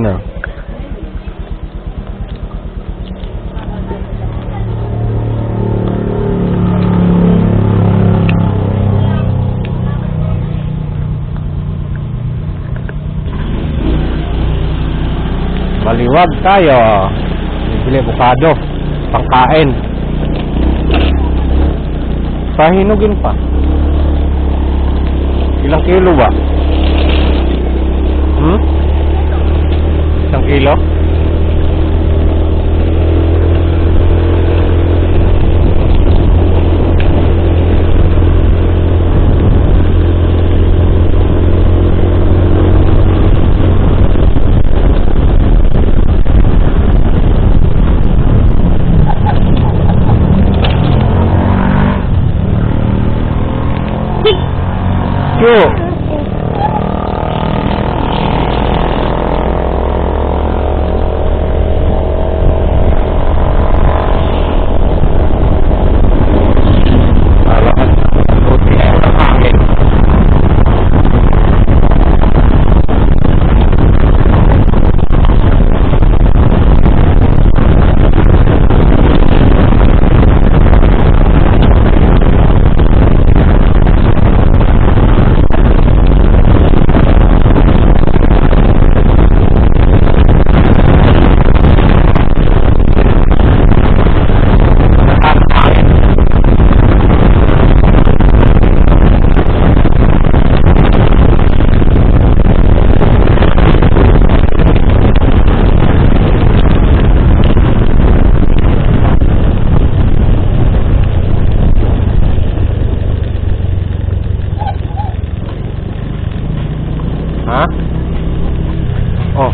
No. Baliwag tayo. Bibili avocado. Pangkain. Pahinugin pa. Ilang kilo ba? Isang kilo? Yo. Ha? Oh.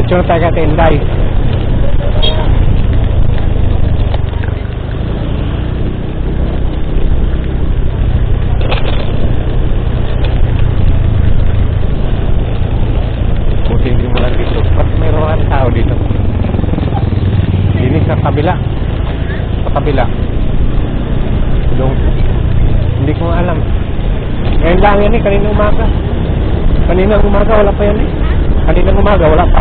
Diretso na tayo kay Inday. Buti hindi mo lang dito. Ba't mayroon tao dito? Hindi sa kabila. Sa kabila. Doon. Hindi ko alam. Ngayon lang yan eh. Kaninang umaga. Kaninang umaga wala pa yan eh. Kaninang umaga wala pa.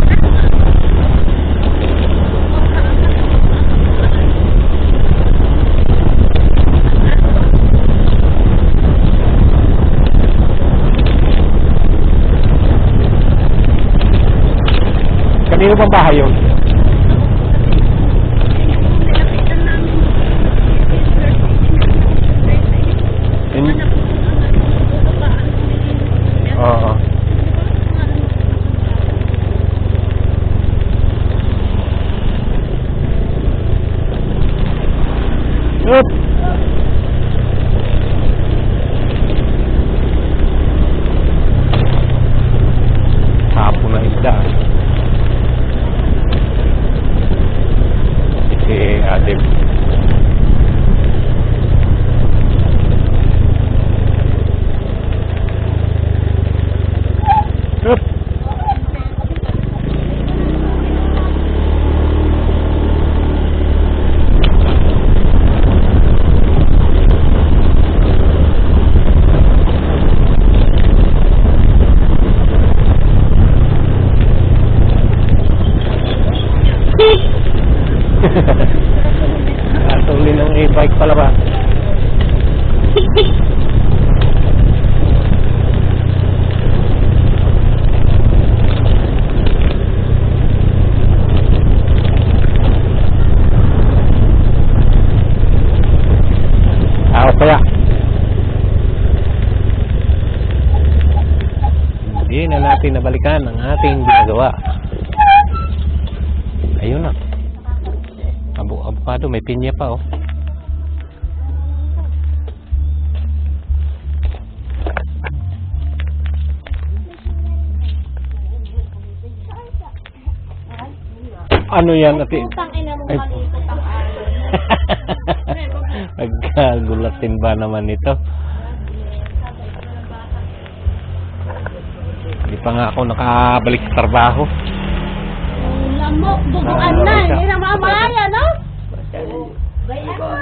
Kanino bang bahay yun? Hindi na natin nabalikan ang ating ginagawa. Ayun na. Abukado, may pinya pa oh. Ano yan ate? Putang ina mo malikot ang alon. Nagkagulatin ba naman ito? Hindi pa nga ako nakabalik sa trabaho. Lamok, duguan na. Hindi na mamaya, no? Bayan na.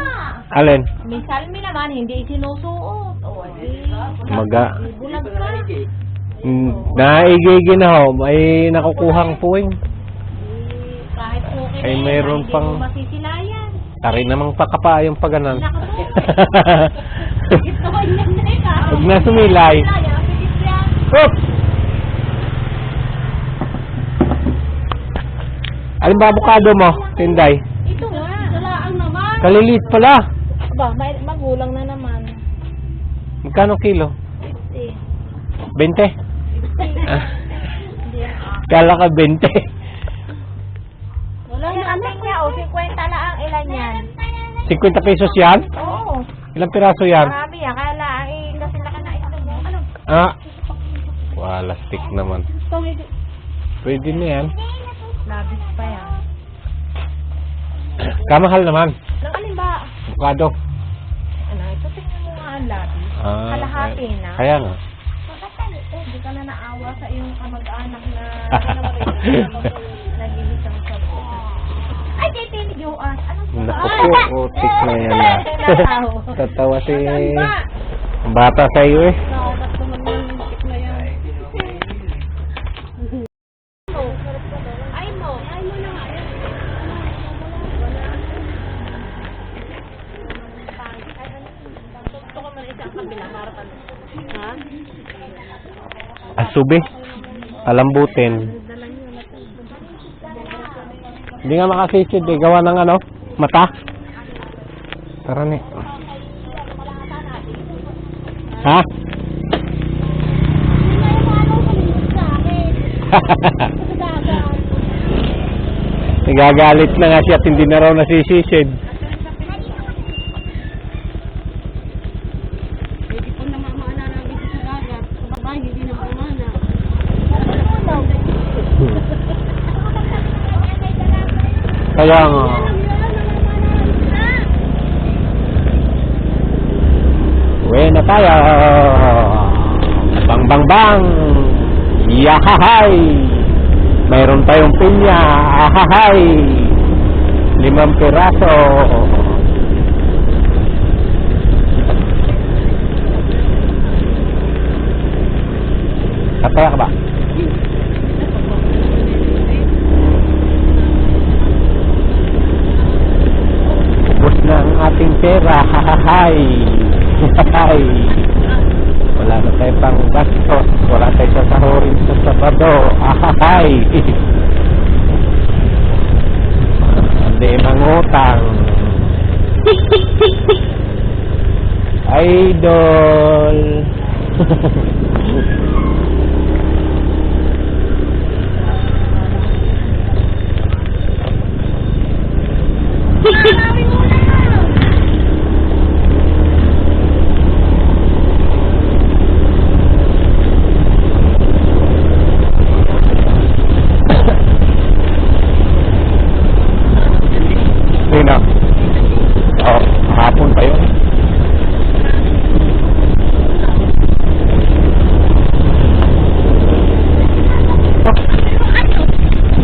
Alin? May salmi naman, hindi sinusuot. O, di. Maga. Bulag ka. Naigigi na ho. May nakukuhang puwing. Kahit okay Ay, na mayroon hindi pang- mo masisilayan. Tari namang pakapa yung paganan. Ito yan na ikaw. Huwag na sumilay. Hop! Alin ba abukado mo, Tinday? Ito nga. Salaang naman. Kalilit pala. Aba, magulang na naman. Magkano kilo? 20? 50. Ah, Hindi yan. kala ka 20. Wala na anak niya, o 50 na ang ilan yan. 50 pesos yan? Oo. Ilang piraso yan? Marami yan, kaya lang, kasi laki na ito mo. Ano? Ah, wala stick naman. Pwede na yan. Labis pa yan. Kamahal naman. Nang alin ba? Abukado. Ano, ito tingnan mo nga ang labis. Ah, Kalahati na. Kaya nga. Hindi ka na naawa sa iyong kamag-anak na nagigisang sa buhay. Ay, titinig yung as. Anong Naku po, utik na yan ah. Tatawa si bata sa iyo eh. Nakakat naman yung tik na yan. Ay mo. Ay mo na nga yan. Gusto ko man isang kabila para ha? Asubi. Palambutin. Hindi nga makasisid eh. Gawa ng ano? Mata. Tara ni. Ha? Nagagalit na nga siya at hindi na raw nasisisid. Hindi po na mamana namin sa dagat. Sa babae, hindi na mamana. Kaya nga. Uwi na tayo. Bang bang bang. Yahahay. Mayroon tayong pinya. Ahahay. 5 piraso. Kataya ka ba? Ubus na ang ating pera. Hahahay. Hahahay. Wala na tayo pang gastos. Wala tayo sasahurin sa Sabado. Ahahay. Hindi mangutang. Idol. Sino? Oh, hapon pa yun.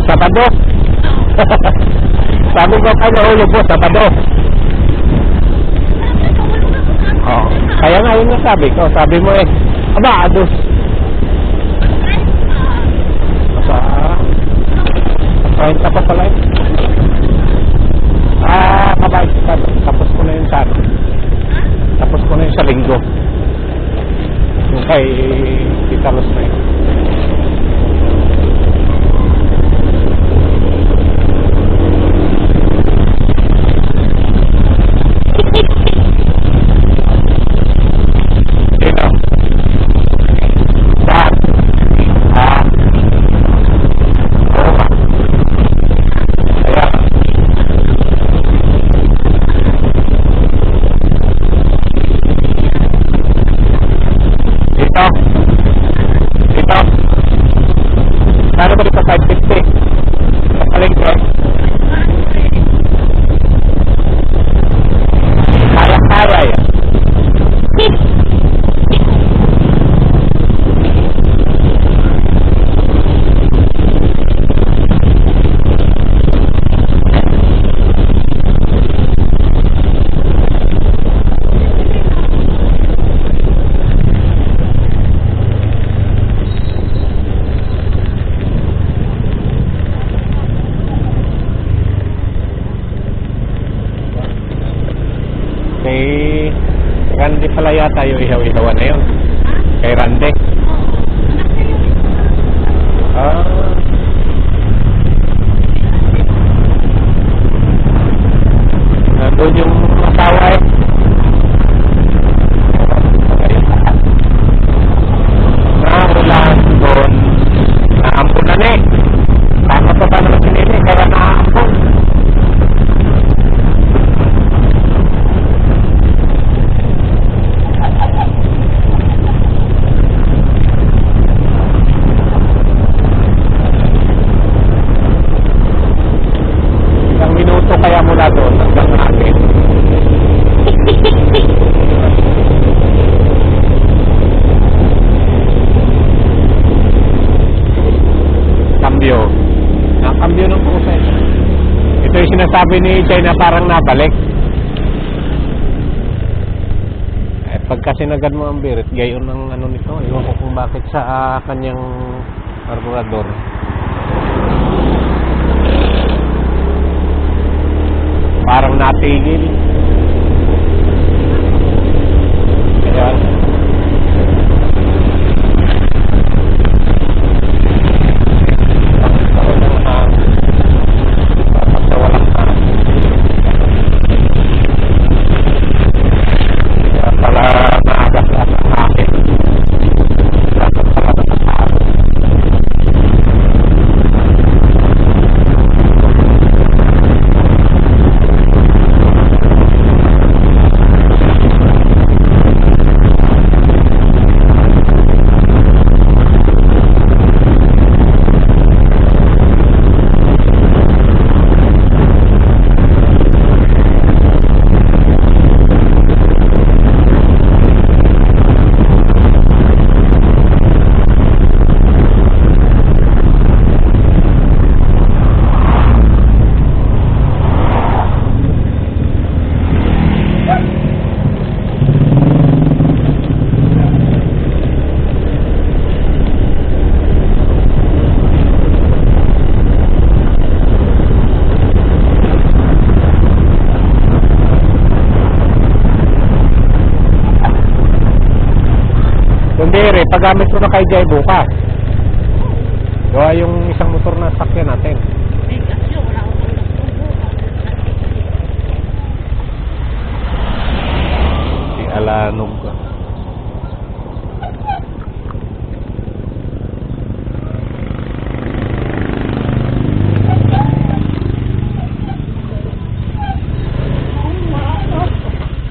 Sabado. Sabi ko kayo nahulog po, Sabado. Oh, kaya nga yun ang sabi ko. Sabi mo eh, aba, ados. Sa pa pala eh. Kabay, tapos ko na yun sa ano. Tapos ko na yun sa linggo. Yung kay Tita Luz na yun. Sino? Saan? pala yata yung ihaw-ihawan na yun. Kay Rande. Ah. Nandun yung asawa eh. Naulan doon. Naampunan eh. Tama pa ba naman sinili? Kaya naampun. Isang minuto kaya mula doon hanggang natin. Cambio. Nakambyo ng pusa. Ito yung sinasabi ni Chay na parang nabalik. Eh, pagka sinagad mo ang birit, gayon ng ano nito. Iwan ko kung bakit sa kanyang carburetor. Parang natigil. Kaya Kundi paggamit ko na kay Jay bukas. Gawa yung isang motor na sakyan natin. Si Alanog.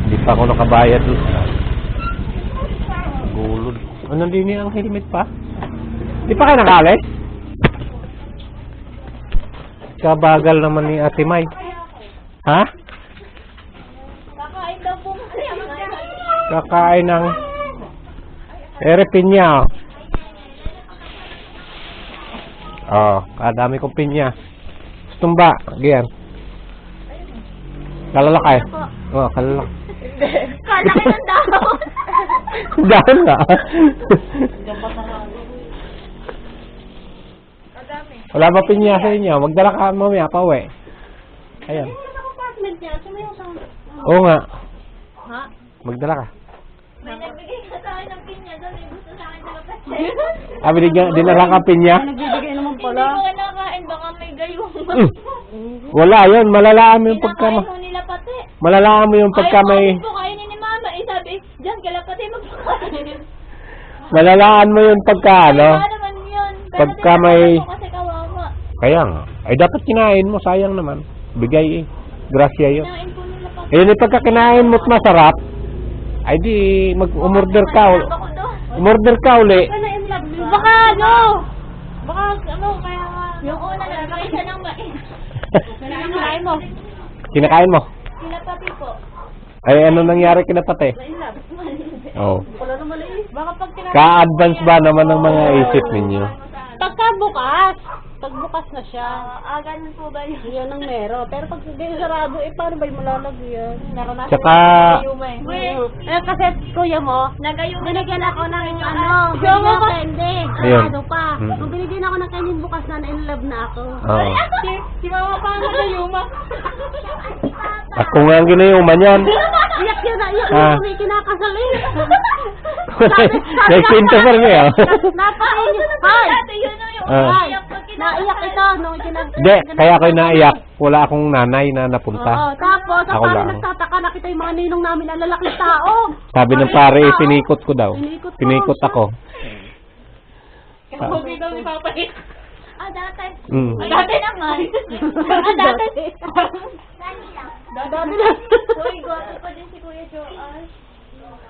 Hindi pa ako nakabayad doon. Gulod. Ano din ang helmet pa? Di pa kayo nakalis? Kabagal naman ni Ate May. Ha? Kakain daw po. Kakain ng pinya. Oh, kadami kong pinya. Tumba, ganyan. Kalalakay. Oh, kalalak. Kalaki ng dahon. Dahon nga. Wala ba pinya sa inyo? Magdala ka mamaya pa uwi. Ayan. Oo nga. Ha? Magdala ka. May nagbigay ka sa akin ng pinya doon. May gusto sa akin ng kapatid. Ah, dinala ka pinya? Nagbibigay naman pala. Hindi ko kinakain. Baka may gayong. Wala yun. Malalaan mo yung pagka... Kinakain mo nila pati. Malalaan mo yung pagka may... Ayaw ko kainin ni mama. Eh sabi, dyan kala pati magpakain. Malalaan mo yung pagka ano. Kaya naman yun. Pero Pagka tinatawag may... ko kasi kawawa. Kaya nga. Ay dapat kinain mo. Sayang naman. Bigay eh. Grasya yun. Kinain ko nila pati. Eh, pagka kinain mo't masarap, ay di mag-umorder ka. Umorder ka uli. Baka ano? Baka ano, kaya yung una nagbigay siya ng mais. Kinakain mo. Kinakain mo. Kinapati po. Ay, ano nangyari kinapate? Oo. Wala na maliit. Baka pag kinakain. Ka-advance ba naman ng mga isip ninyo? Pagka bukas. Pag bukas na siya. Ganun po ba yun? Yun ang mero. Pero pag hindi sarado, paano ba yung malalagyan? Naranasan Tsaka... kasi kuya mo, binigyan ako ng hindi. Ayun. Sarado pa. Nung binigyan ako ng kanin bukas na in love na ako. Oo. Si mama pa ang nagayuma. Ako nga ang ginayuman yan. Iyak yun na. naiyak Ah. na kami kinakasal eh. May kwento pa rin eh. Napainis pa. Ah. Naiyak ito nung Hindi, kaya ako'y naiyak. Wala akong nanay na napunta. Oo, tapos Ako parang lang. nagtataka nakita yung mga ninong namin na lalaking tao. Sabi ng pare, pinikot ko daw. Pinikot ko. Pinikot ako. Huwag daw ni Papa eh. Dati. Mm. Dati naman. Dati. Dati lang. Uy, goto pa din si Kuya Joel.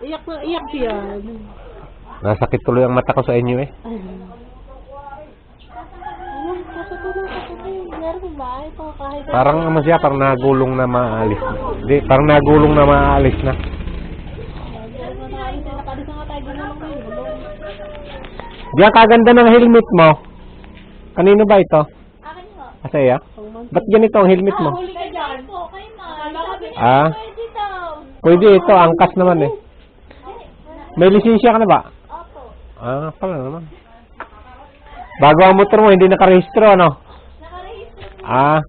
Iyak na iyak yan. Nasakit tuloy ang mata ko sa inyo eh. Ayun, meron ba? Ito kahit... Parang naman siya, parang nagulong na maalis. Hindi, parang nagulong na maalis na. Nakalis na nga tayo gulong na yun. Di ang kaganda ng helmet mo. Kanino ba ito? Akin mo. Asaya? Ba't ganito ang helmet mo? Huli ka dyan. Po, kay Ma. Ah? Pwede daw. Pwede ito, angkas naman eh. May lisensya ka na ba? Opo. Ah, pala naman. Bago ang motor mo, hindi nakarehistro, ano? Nakarehistro. Ah,